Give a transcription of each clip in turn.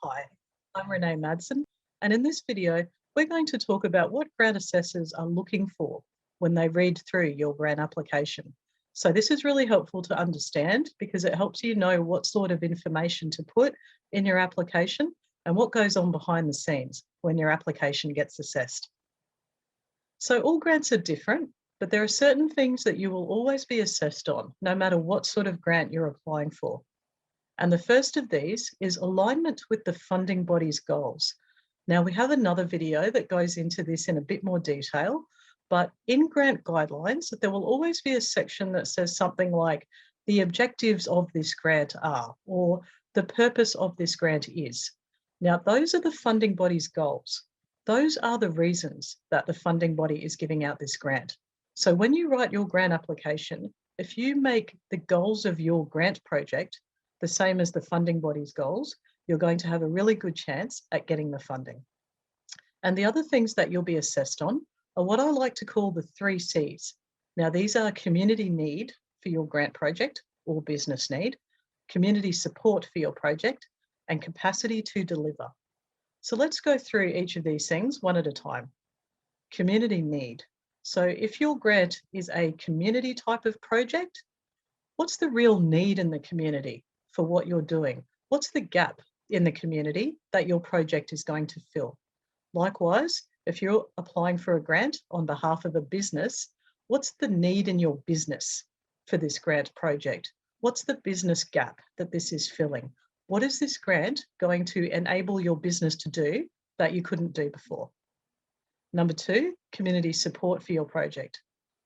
Hi, I'm Renee Madsen, and in this video, we're going to talk about what grant assessors are looking for when they read through your grant application. So this is really helpful to understand because it helps you know what sort of information to put in your application and what goes on behind the scenes when your application gets assessed. So all grants are different, but there are certain things that you will always be assessed on, no matter what sort of grant you're applying for. And the first of these is alignment with the funding body's goals. Now, we have another video that goes into this in a bit more detail, but in grant guidelines, there will always be a section that says something like the objectives of this grant are, or the purpose of this grant is. Now, those are the funding body's goals. Those are the reasons that the funding body is giving out this grant. So when you write your grant application, if you make the goals of your grant project the same as the funding body's goals, you're going to have a really good chance at getting the funding. And the other things that you'll be assessed on are what I like to call the 3 C's. Now, these are community need for your grant project or business need, community support for your project, and capacity to deliver. So let's go through each of these things one at a time. Community need. So if your grant is a community type of project, what's the real need in the community for what you're doing? What's the gap in the community that your project is going to fill? Likewise, if you're applying for a grant on behalf of a business, what's the need in your business for this grant project? What's the business gap that this is filling? What is this grant going to enable your business to do that you couldn't do before? Number 2, community support for your project.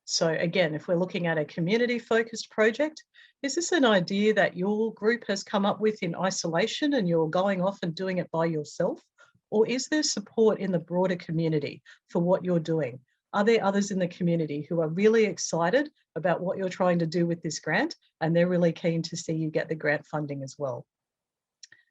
So again, if we're looking at a community-focused project, is this an idea that your group has come up with in isolation and you're going off and doing it by yourself? Or is there support in the broader community for what you're doing? Are there others in the community who are really excited about what you're trying to do with this grant and they're really keen to see you get the grant funding as well?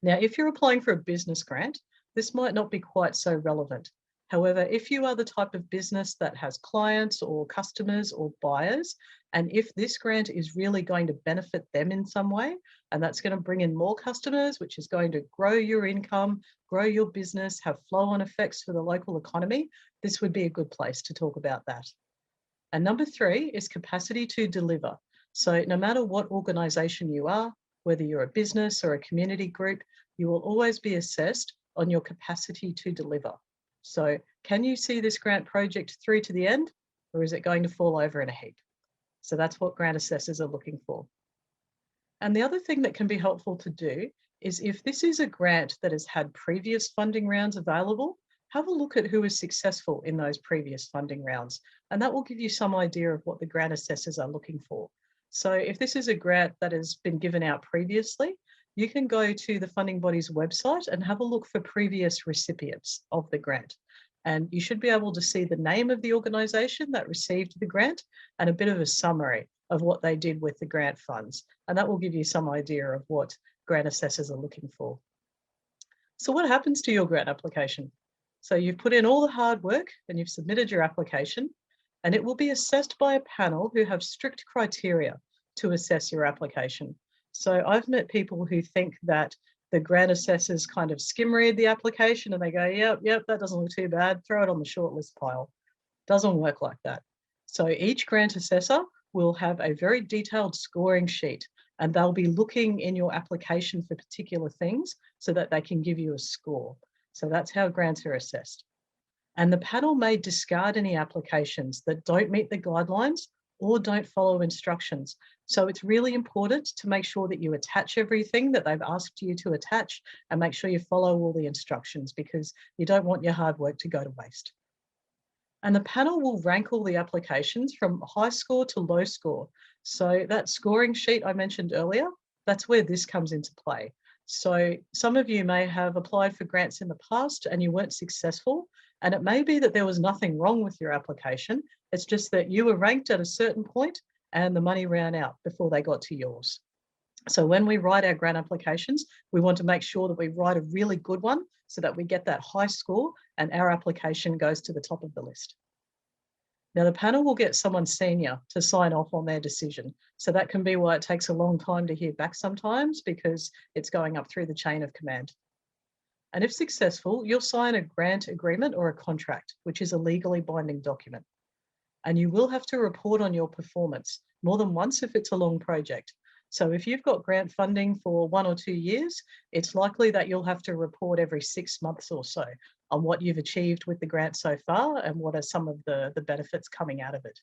Now, if you're applying for a business grant, this might not be quite so relevant. However, if you are the type of business that has clients or customers or buyers, and if this grant is really going to benefit them in some way, and that's going to bring in more customers, which is going to grow your income, grow your business, have flow-on effects for the local economy, this would be a good place to talk about that. And number 3 is capacity to deliver. So no matter what organisation you are, whether you're a business or a community group, you will always be assessed on your capacity to deliver. So can you see this grant project through to the end, or is it going to fall over in a heap? So that's what grant assessors are looking for. And the other thing that can be helpful to do is if this is a grant that has had previous funding rounds available, have a look at who was successful in those previous funding rounds. And that will give you some idea of what the grant assessors are looking for. So if this is a grant that has been given out previously, you can go to the funding body's website and have a look for previous recipients of the grant. And you should be able to see the name of the organisation that received the grant and a bit of a summary of what they did with the grant funds. And that will give you some idea of what grant assessors are looking for. So what happens to your grant application? So you've put in all the hard work and you've submitted your application, and it will be assessed by a panel who have strict criteria to assess your application. So I've met people who think that the grant assessors kind of skim read the application and they go, yep, that doesn't look too bad, throw it on the shortlist pile. Doesn't work like that. So each grant assessor will have a very detailed scoring sheet, and they'll be looking in your application for particular things so that they can give you a score. So that's how grants are assessed. And the panel may discard any applications that don't meet the guidelines or don't follow instructions. So it's really important to make sure that you attach everything that they've asked you to attach and make sure you follow all the instructions because you don't want your hard work to go to waste. And the panel will rank all the applications from high score to low score. So that scoring sheet I mentioned earlier, that's where this comes into play. So some of you may have applied for grants in the past and you weren't successful. And it may be that there was nothing wrong with your application. It's just that you were ranked at a certain point and the money ran out before they got to yours. So when we write our grant applications, we want to make sure that we write a really good one so that we get that high score and our application goes to the top of the list. Now, the panel will get someone senior to sign off on their decision. So that can be why it takes a long time to hear back sometimes, because it's going up through the chain of command. And if successful, you'll sign a grant agreement or a contract, which is a legally binding document. And you will have to report on your performance more than once if it's a long project. So if you've got grant funding for 1 or 2 years, it's likely that you'll have to report every 6 months or so on what you've achieved with the grant so far and what are some of the benefits coming out of it.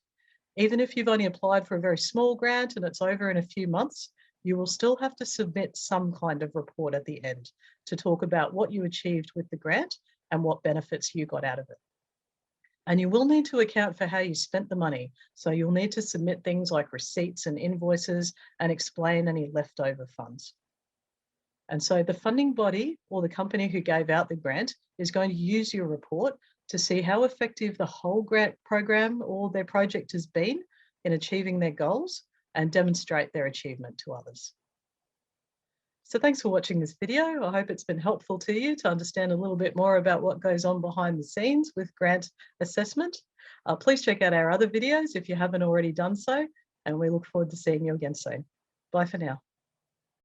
Even if you've only applied for a very small grant and it's over in a few months, you will still have to submit some kind of report at the end to talk about what you achieved with the grant and what benefits you got out of it. And you will need to account for how you spent the money. So you'll need to submit things like receipts and invoices and explain any leftover funds. And so the funding body or the company who gave out the grant is going to use your report to see how effective the whole grant program or their project has been in achieving their goals and demonstrate their achievement to others. So thanks for watching this video. I hope it's been helpful to you to understand a little bit more about what goes on behind the scenes with grant assessment. Please check out our other videos if you haven't already done so, and we look forward to seeing you again soon. Bye for now.